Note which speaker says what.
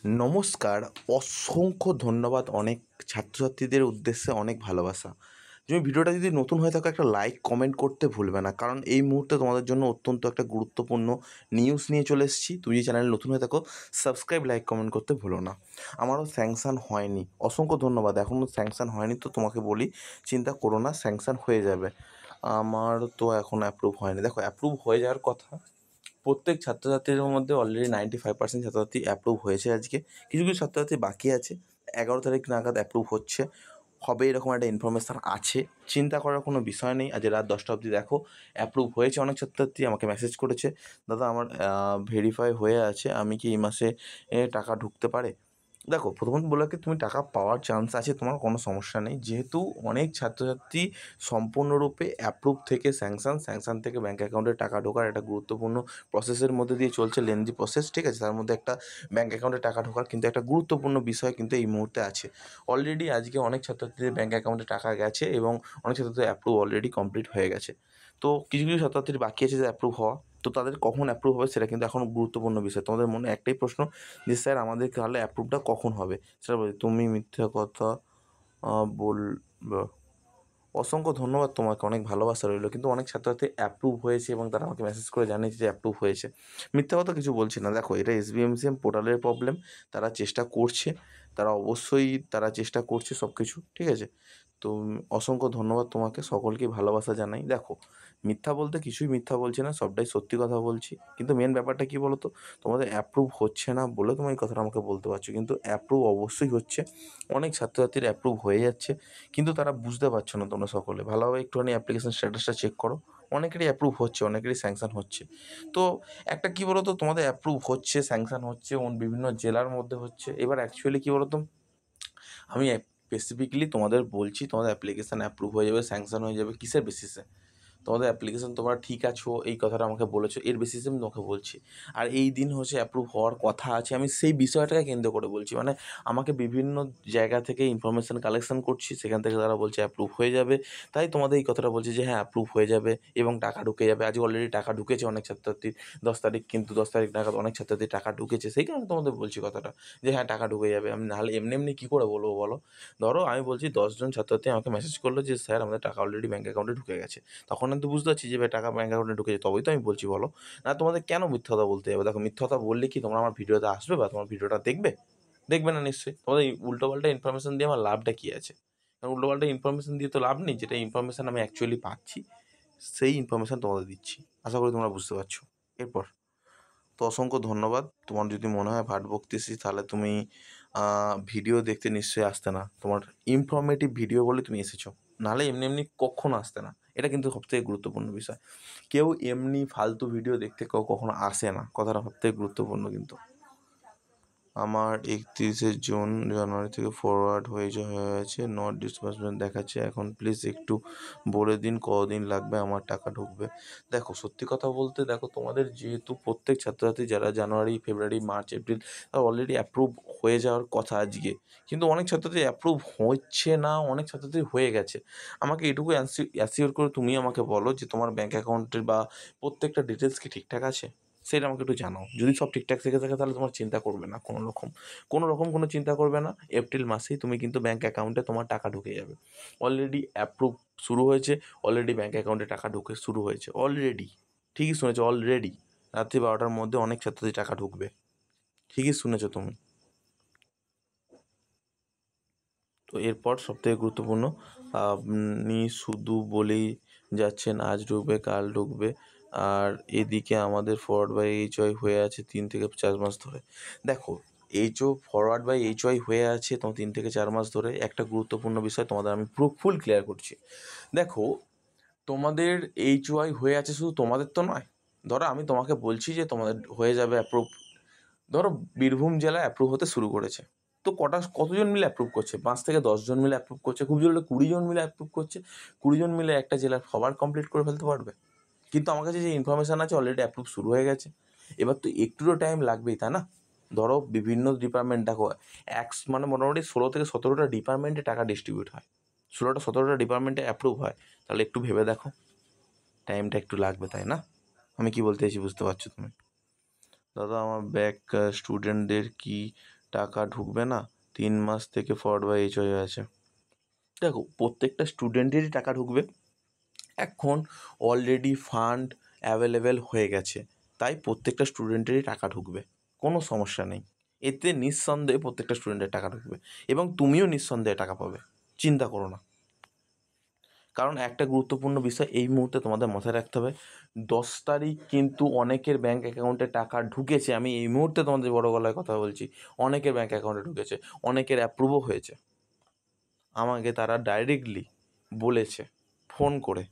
Speaker 1: নমস্কার, অসংখ্য ধন্যবাদ অনেক ছাত্রছাত্রীদের উদ্দেশ্যে অনেক ভালোবাসা। তুমি ভিডিওটা যদি নতুন হয়ে থাকো একটা লাইক কমেন্ট করতে ভুলবে না, কারণ এই মুহূর্তে তোমাদের জন্য অত্যন্ত একটা গুরুত্বপূর্ণ নিউজ নিয়ে চলে এসেছি। তুমি যদি চ্যানেলে নতুন হয়ে থাকো সাবস্ক্রাইব লাইক কমেন্ট করতে ভুলো না। আমারও স্যাংশন হয়নি, অসংখ্য ধন্যবাদ। এখনও স্যাংশন হয়নি তো তোমাকে বলি চিন্তা করো না, স্যাংশন হয়ে যাবে। আমার তো এখন অ্যাপ্রুভ হয়নি। দেখো, অ্যাপ্রুভ হয়ে যাওয়ার কথা প্রত্যেক ছাত্রছাত্রীদের মধ্যে অলরেডি 95% ছাত্রছাত্রী অ্যাপ্রুভ হয়েছে। আজকে কিছু কিছু ছাত্রছাত্রী বাকি আছে, 11 তারিখ নাগাদ অ্যাপ্রুভ হচ্ছে হবে, এরকম একটা ইনফরমেশান আছে। চিন্তা করার কোনো বিষয় নেই। আজ রাত 10টা অবধি দেখো অ্যাপ্রুভ হয়েছে। অনেক ছাত্রছাত্রী আমাকে মেসেজ করেছে, দাদা আমার ভেরিফাই হয়ে আছে, আমি কি এই মাসে টাকা ঢুকতে পারে। দেখো, প্রথমত বলে রাখি, তুমি টাকা পাওয়ার চান্স আছে, তোমার কোনো সমস্যা নেই। যেহেতু অনেক ছাত্রছাত্রী সম্পূর্ণরূপে অ্যাপ্রুভ থেকে স্যাংশন থেকে ব্যাঙ্ক অ্যাকাউন্টে টাকা ঢোকার একটা গুরুত্বপূর্ণ প্রসেসের মধ্যে দিয়ে চলছে, লেন্দি প্রসেস, ঠিক আছে। তার মধ্যে একটা ব্যাঙ্ক অ্যাকাউন্টে টাকা ঢোকার কিন্তু একটা গুরুত্বপূর্ণ বিষয় কিন্তু এই মুহূর্তে আছে। অলরেডি আজকে অনেক ছাত্রছাত্রীদের ব্যাঙ্ক অ্যাকাউন্টে টাকা গেছে এবং অনেক ছাত্রছাত্রীদের অ্যাপ্রুভ অলরেডি কমপ্লিট হয়ে গেছে। তো কিছু কিছু ছাত্রছাত্রীর বাকি আছে যে অ্যাপ্রুভ হওয়া, তো তাদের কখন অ্যাপ্রুভ হবে সেটা কিন্তু এখন গুরুত্বপূর্ণ বিষয়। তোমাদের মনে একটাই প্রশ্ন যে স্যার আমাদের তাহলে অ্যাপ্রুভটা কখন হবে। স্যার বলি, তুমি মিথ্যা কথা বলবে। অসংখ্য ধন্যবাদ তোমাকে, অনেক ভালোবাসা রইলো। কিন্তু অনেক ছাত্রছাত্রী অ্যাপ্রুভ হয়েছে এবং তারা আমাকে মেসেজ করে জানিয়েছে যে অ্যাপ্রুভ হয়েছে। মিথ্যা কথা কিছু বলছি না। দেখো, এটা এসবিএমসিএম পোর্টালের প্রবলেম। তারা চেষ্টা করছে, তারা অবশ্যই তারা চেষ্টা করছে সব কিছু, ঠিক আছে। তো অসংখ্য ধন্যবাদ তোমাকে, সকলকেই ভালোবাসা জানাই। দেখো, মিথ্যা বলতে কিছুই মিথ্যা বলছি না, সবটাই সত্যি কথা বলছি। কিন্তু মেন ব্যাপারটা কী বলো তো, তোমাদের অ্যাপ্রুভ হচ্ছে না বলে তুমি এই কথাটা আমাকে বলতে পারছো, কিন্তু অ্যাপ্রুভ অবশ্যই হচ্ছে। অনেক ছাত্রছাত্রীর অ্যাপ্রুভ হয়ে যাচ্ছে, কিন্তু তারা বুঝতে পারছো না। তোমরা সকলে ভালোভাবে একটুখানি অ্যাপ্লিকেশন স্ট্যাটাসটা চেক করো। অনেকেরই অ্যাপ্রুভ হচ্ছে, অনেকেরই স্যাংশন হচ্ছে। তো একটা কী বলো তো, তোমাদের অ্যাপ্রুভ হচ্ছে, স্যাংশন হচ্ছে, বিভিন্ন জেলার মধ্যে হচ্ছে। এবার অ্যাকচুয়ালি কী বলো তো, আমি স্পেসিফিকলি তোমাদের বলছি, তোমাদের অ্যাপ্লিকেশান অ্যাপ্রুভ হয়ে যাবে, স্যাংশন হয়ে যাবে কিসের বেসিসে? তোমাদের অ্যাপ্লিকেশন তোমরা ঠিক আছো এই কথাটা আমাকে বলেছো, এর বেসিসে আমি তোমাকে বলছি। আর এই দিন হচ্ছে অ্যাপ্রুভ হওয়ার কথা আছে, আমি সেই বিষয়টাকে কেন্দ্র করে বলছি। মানে আমাকে বিভিন্ন জায়গা থেকে ইনফরমেশান কালেকশন করছি, সেখান থেকে তারা বলছে অ্যাপ্রুভ হয়ে যাবে। তাই তোমাদের এই কথাটা বলছি যে হ্যাঁ, অ্যাপ্রুভ হয়ে যাবে এবং টাকা ঢুকে যাবে। আজ অলরেডি টাকা ঢুকেছে অনেক ছাত্রছাত্রীর। 10 তারিখ, কিন্তু 10 তারিখ নাগাদ অনেক ছাত্রছাত্রীর টাকা ঢুকেছে। সেই কারণে তোমাদের বলছি কথাটা যে হ্যাঁ, টাকা ঢুকে যাবে। আমি নাহলে এমনি এমনি কী করে বলবো বলো। ধরো আমি বলছি 10 জন ছাত্রছাত্রী আমাকে মেসেজ করলো যে স্যার আমাদের টাকা অলরেডি ব্যাঙ্ক অ্যাকাউন্টে ঢুকে গেছে। তখন আমি তো বুঝতে পারছি যে ভাই টাকা ব্যাঙ্ক অ্যাকাউন্টে ঢুকেছে, তবেই তো আমি বলছি বলো। না তোমাদের কেন মিথ্যা কথা বলতে যাবে? দেখো, মিথ্যা কথা বললে কি তোমরা আমার ভিডিওতে আসবে বা তোমার ভিডিওটা দেখবে? দেখবে না নিশ্চয়ই। তোমাদের এই উল্টোপাল্টা ইনফরমেশন দিয়ে আমার লাভটা কী আছে? কারণ উল্টোপাল্টা ইনফরমেশন দিয়ে তো লাভ নেই। যেটা ইনফরমেশন আমি অ্যাকচুয়ালি পাচ্ছি সেই ইনফরমেশন তোমাদের দিচ্ছি। আশা করি তোমরা বুঝতে পারছো। এরপর তো অসংখ্য ধন্যবাদ। তোমার যদি মনে হয় ভাট বকতেছি, তাহলে তুমি ভিডিও দেখতে নিশ্চয়ই আসতে না। তোমার ইনফরমেটিভ ভিডিও বলে তুমি এসেছো, নাহলে এমনি এমনি কখনো আসতে না। এটা কিন্তু সবথেকে গুরুত্বপূর্ণ বিষয়। কেউ এমনি ফালতু ভিডিও দেখতে কেউ কখনো আসে না, কথাটা সবথেকে গুরুত্বপূর্ণ কিন্তু। আমার 31 জানুয়ারি থেকে ফরওয়ার্ড হয়ে গেছে, নট ডিসবার্সমেন্ট দেখাচ্ছে। এখন প্লিজ একটু বলে দিন কতদিন লাগবে আমার টাকা ঢুকবে। দেখো, সত্যি কথা বলতে, দেখো তোমাদের যেহেতু প্রত্যেক ছাত্রছাত্রী যারা জানুয়ারি, ফেব্রুয়ারি, মার্চ, এপ্রিল, তারা অলরেডি অ্যাপ্রুভ হয়ে যাওয়ার কথা আজকে। কিন্তু অনেক ছাত্রছাত্রী অ্যাপ্রুভ হচ্ছে না, অনেক ছাত্রছাত্রী হয়ে গেছে। আমাকে এটুকু অ্যাসিওর করে তুমি আমাকে বলো যে তোমার ব্যাঙ্ক অ্যাকাউন্টের বা প্রত্যেকটা ডিটেলস কি ঠিকঠাক আছে? সেটা আমাকে একটু জানাও। যদি সব ঠিকঠাক থেকে থাকে তাহলে তোমার চিন্তা করবে না কোনো রকম কোনো চিন্তা করবে না। এপ্রিল মাসেই তুমি কিন্তু ব্যাঙ্ক অ্যাকাউন্টে তোমার টাকা ঢুকে যাবে। অলরেডি অ্যাপ্রুভ শুরু হয়েছে, অলরেডি ব্যাঙ্ক অ্যাকাউন্টে টাকা ঢুকে শুরু হয়েছে অলরেডি। ঠিকই শুনেছো, অলরেডি রাত্রি 12টার মধ্যে অনেক ছাত্রছাত্রী টাকা ঢুকবে। ঠিকই শুনেছো তুমি। তো এরপর সবথেকে গুরুত্বপূর্ণ, আপনি শুধু বলেই যাচ্ছেন আজ ঢুকবে কাল ঢুকবে, আর এদিকে আমাদের ফরওয়ার্ড বাই এইচওয়াই হয়ে আছে 3 থেকে 4 মাস ধরে। দেখো, ফরওয়ার্ড বাই এইচওয়াই হয়ে আছে তোমার 3 থেকে 4 মাস ধরে। একটা গুরুত্বপূর্ণ বিষয় তোমাদের আমি পুরো ফুল ক্লিয়ার করছি। দেখো, তোমাদের এইচওয়াই হয়ে আছে, শুধু তোমাদের তো নয়। ধরো আমি তোমাকে বলছি যে তোমাদের হয়ে যাবে অ্যাপ্রুভ। ধরো বীরভূম জেলায় অ্যাপ্রুভ হতে শুরু করেছে, তো কতজন মিলে অ্যাপ্রুভ করছে? 5 থেকে 10 জন মিলে অ্যাপ্রুভ করছে, খুব জোরে 20 জন মিলে অ্যাপ্রুভ করছে। 20 জন মিলে একটা জেলার সবার কমপ্লিট করে ফেলতে পারবে? কিন্তু আমার কাছে যে ইনফরমেশান আছে অলরেডি অ্যাপ্রুভ শুরু হয়ে গেছে। এবার তো একটু তো টাইম লাগবেই, তাই না? ধরো বিভিন্ন ডিপার্টমেন্ট, দেখো মানে মোটামুটি 16 থেকে 17টা ডিপার্টমেন্টে টাকা ডিস্ট্রিবিউট হয়। 16টা 17টা ডিপার্টমেন্টে অ্যাপ্রুভ হয়। তাহলে একটু ভেবে দেখো, টাইমটা একটু লাগবে, তাই না? আমি কি বলতে চাইছি বুঝতে পারছো তুমি? দাদা, আমার ব্যাক স্টুডেন্টদের কি টাকা ঢুকবে না, 3 মাস থেকে ফরওয়ার্ড বা এইচ হয়ে আছে। দেখো, প্রত্যেকটা স্টুডেন্টেরই টাকা ঢুকবে। এখন অলরেডি ফান্ড অ্যাভেলেবেল হয়ে গেছে, তাই প্রত্যেকটা স্টুডেন্টেরই টাকা ঢুকবে, কোনো সমস্যা নেই। এতে নিঃসন্দেহে প্রত্যেকটা স্টুডেন্টের টাকা ঢুকবে এবং তুমিও নিঃসন্দেহে টাকা পাবে, চিন্তা করো না। কারণ একটা গুরুত্বপূর্ণ বিষয় এই মুহূর্তে তোমাদের মাথায় রাখতে হবে, 10 তারিখ কিন্তু অনেকের ব্যাঙ্ক অ্যাকাউন্টে টাকা ঢুকেছে। আমি এই মুহূর্তে তোমাদের বড় গলায় কথা বলছি, অনেকের ব্যাঙ্ক অ্যাকাউন্টে ঢুকেছে, অনেকের অ্যাপ্রুভও হয়েছে। আমাকে তারা ডাইরেক্টলি বলেছে ফোন করে